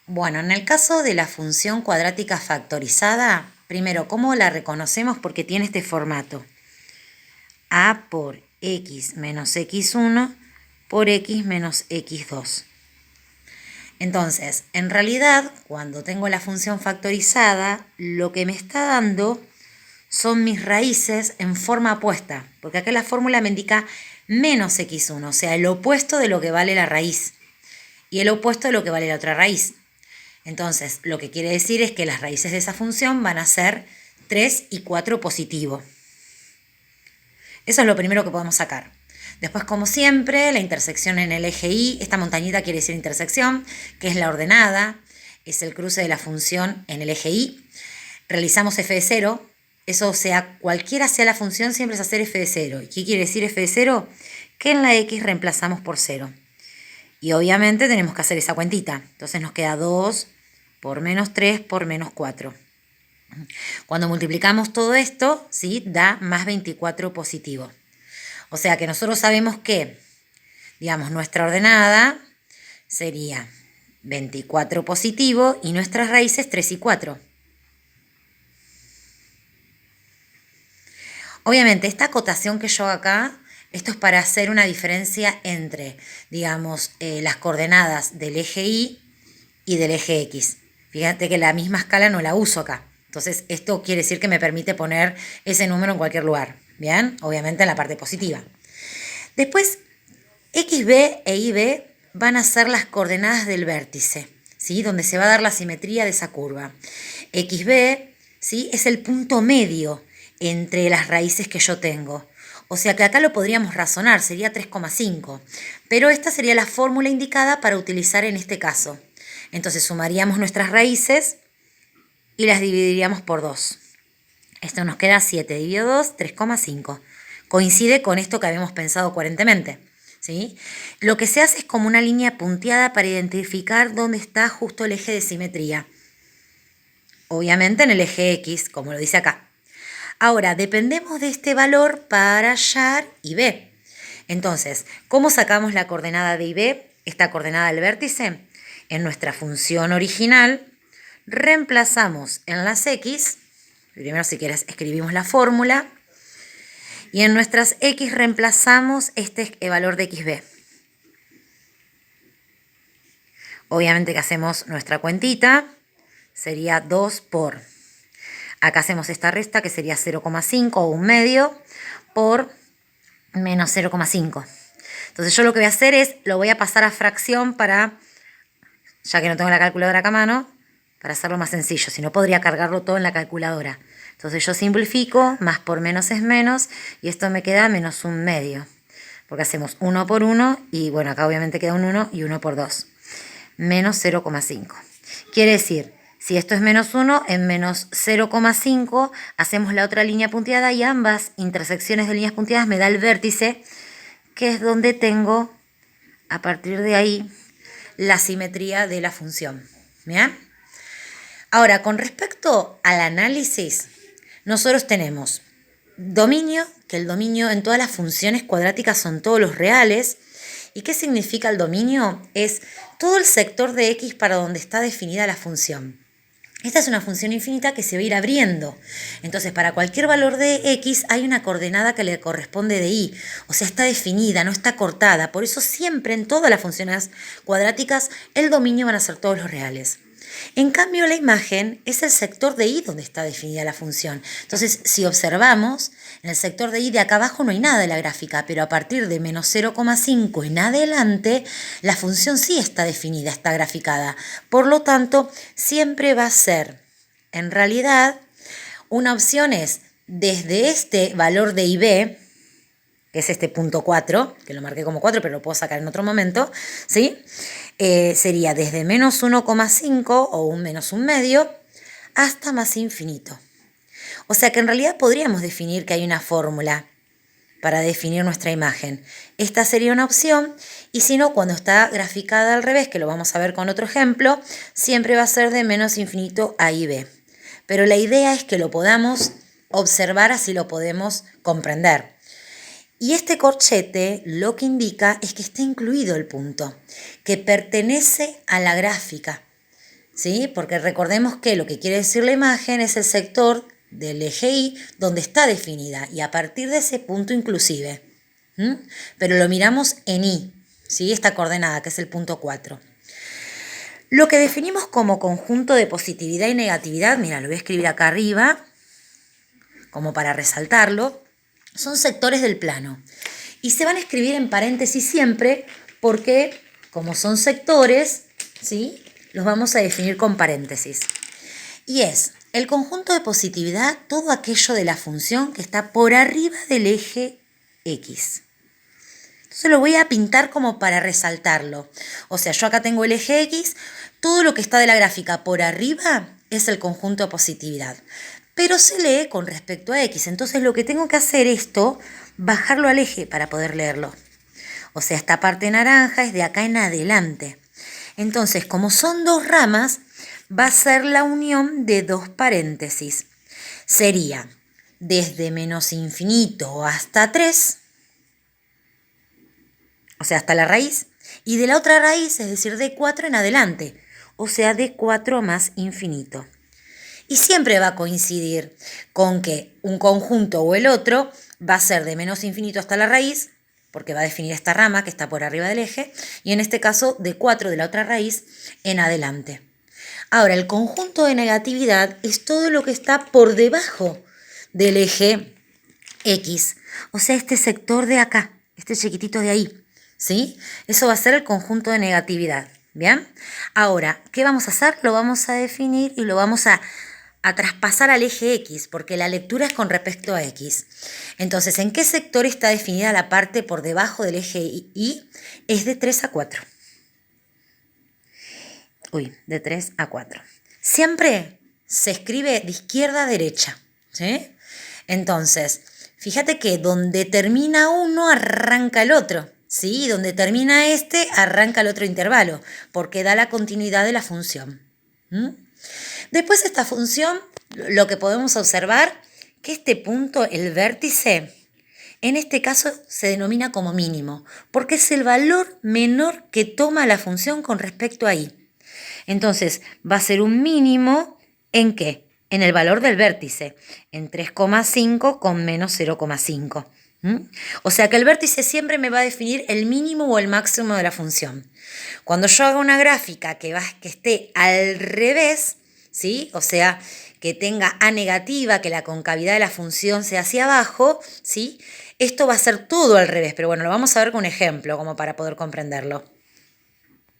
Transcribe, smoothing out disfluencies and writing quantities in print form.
Bueno, en el caso de la función cuadrática factorizada, primero, ¿cómo la reconocemos? Porque tiene este formato. A por x menos x1 por x menos x2. Entonces, en realidad, cuando tengo la función factorizada, lo que me está dando son mis raíces en forma opuesta, porque acá la fórmula me indica menos x1, o sea, el opuesto de lo que vale la raíz, y el opuesto de lo que vale la otra raíz. Entonces, lo que quiere decir es que las raíces de esa función van a ser 3 y 4 positivo. Eso es lo primero que podemos sacar. Después, como siempre, la intersección en el eje Y, esta montañita quiere decir intersección, que es la ordenada, es el cruce de la función en el eje Y. Realizamos f de 0, eso, o sea, cualquiera sea la función, siempre es hacer f de 0. ¿Y qué quiere decir f de 0? Que en la x reemplazamos por 0. Y obviamente tenemos que hacer esa cuentita. Entonces nos queda 2 por menos 3 por menos 4. Cuando multiplicamos todo esto, ¿sí?, da más 24 positivo. O sea que nosotros sabemos que, digamos, nuestra ordenada sería 24 positivo y nuestras raíces 3 y 4. Obviamente, esta acotación que yo hago acá, esto es para hacer una diferencia entre, digamos, las coordenadas del eje Y y del eje X. Fíjate que la misma escala no la uso acá. Entonces, esto quiere decir que me permite poner ese número en cualquier lugar. Bien, obviamente en la parte positiva. Después, XB e IB van a ser las coordenadas del vértice, ¿sí?, donde se va a dar la simetría de esa curva. XB, ¿sí?, es el punto medio entre las raíces que yo tengo. O sea que acá lo podríamos razonar, sería 3,5. Pero esta sería la fórmula indicada para utilizar en este caso. Entonces sumaríamos nuestras raíces y las dividiríamos por 2. Esto nos queda 7 dividido 2, 3,5. Coincide con esto que habíamos pensado coherentemente, ¿sí? Lo que se hace es como una línea punteada para identificar dónde está justo el eje de simetría. Obviamente en el eje X, como lo dice acá. Ahora, dependemos de este valor para hallar IB. Entonces, ¿cómo sacamos la coordenada de IB? Esta coordenada del vértice. En nuestra función original, reemplazamos en las X, primero si quieres escribimos la fórmula, y en nuestras X reemplazamos este valor de XB. Obviamente que hacemos nuestra cuentita, sería 2 por, acá hacemos esta resta que sería 0,5 o un medio por menos 0,5. Entonces yo lo que voy a hacer es, lo voy a pasar a fracción para, ya que no tengo la calculadora acá a mano, para hacerlo más sencillo, si no podría cargarlo todo en la calculadora. Entonces yo simplifico, más por menos es menos, y esto me queda menos un medio, porque hacemos 1 por 1, y bueno, acá obviamente queda un 1 y 1 por 2, menos 0,5. Quiere decir, si esto es menos 1, en menos 0,5 hacemos la otra línea punteada y ambas intersecciones de líneas punteadas me da el vértice, que es donde tengo, a partir de ahí, la simetría de la función. ¿Bien? Ahora, con respecto al análisis, nosotros tenemos dominio, que el dominio en todas las funciones cuadráticas son todos los reales. ¿Y qué significa el dominio? Es todo el sector de X para donde está definida la función. Esta es una función infinita que se va a ir abriendo. Entonces, para cualquier valor de X hay una coordenada que le corresponde de Y. O sea, está definida, no está cortada. Por eso siempre en todas las funciones cuadráticas el dominio van a ser todos los reales. En cambio, la imagen es el sector de Y donde está definida la función. Entonces, si observamos, en el sector de Y de acá abajo no hay nada de la gráfica, pero a partir de menos 0,5 en adelante, la función sí está definida, está graficada. Por lo tanto, siempre va a ser, en realidad, una opción es desde este valor de IB, que es este punto 4, que lo marqué como 4, pero lo puedo sacar en otro momento, ¿sí? Sería desde menos 1,5 o un menos un medio hasta más infinito. O sea que en realidad podríamos definir que hay una fórmula para definir nuestra imagen. Esta sería una opción, y si no, cuando está graficada al revés, que lo vamos a ver con otro ejemplo, siempre va a ser de menos infinito a IB. Pero la idea es que lo podamos observar, así lo podemos comprender. Y este corchete lo que indica es que está incluido el punto, que pertenece a la gráfica. ¿sí? Porque recordemos que lo que quiere decir la imagen es el sector del eje Y donde está definida y a partir de ese punto inclusive. Pero lo miramos en Y, ¿sí? Esta coordenada que es el punto 4. Lo que definimos como conjunto de positividad y negatividad, mira, lo voy a escribir acá arriba, como para resaltarlo, son sectores del plano. Y se van a escribir en paréntesis siempre porque, como son sectores, ¿sí? Los vamos a definir con paréntesis. Y es el conjunto de positividad, todo aquello de la función que está por arriba del eje X. Entonces lo voy a pintar como para resaltarlo. O sea, yo acá tengo el eje X, todo lo que está de la gráfica por arriba es el conjunto de positividad. Pero se lee con respecto a X. Entonces lo que tengo que hacer es bajarlo al eje para poder leerlo. O sea, esta parte naranja es de acá en adelante. Entonces, como son dos ramas, va a ser la unión de dos paréntesis. Sería desde menos infinito hasta 3, o sea, hasta la raíz, y de la otra raíz, es decir, de 4 en adelante, o sea, de 4 más infinito. Y siempre va a coincidir con que un conjunto o el otro va a ser de menos infinito hasta la raíz, porque va a definir esta rama que está por arriba del eje, y en este caso de 4 de la otra raíz en adelante. Ahora, el conjunto de negatividad es todo lo que está por debajo del eje X, o sea, este sector de acá, este chiquitito de ahí, ¿sí? Eso va a ser el conjunto de negatividad, ¿bien? Ahora, ¿qué vamos a hacer? Lo vamos a definir y lo vamos a traspasar al eje X, porque la lectura es con respecto a X. Entonces, ¿en qué sector está definida la parte por debajo del eje Y? Es de 3 a 4. De 3 a 4. Siempre se escribe de izquierda a derecha, ¿sí? Entonces, fíjate que donde termina uno arranca el otro, ¿sí? Donde termina este arranca el otro intervalo, porque da la continuidad de la función. Después de esta función, lo que podemos observar, que este punto, el vértice, en este caso se denomina como mínimo, porque es el valor menor que toma la función con respecto a Y. Entonces, va a ser un mínimo, ¿en qué? En el valor del vértice, en 3,5 con menos 0,5. O sea que el vértice siempre me va a definir el mínimo o el máximo de la función. Cuando yo haga una gráfica que esté al revés, ¿sí? O sea, que tenga A negativa, que la concavidad de la función sea hacia abajo, ¿sí? Esto va a ser todo al revés, pero bueno, lo vamos a ver con un ejemplo como para poder comprenderlo.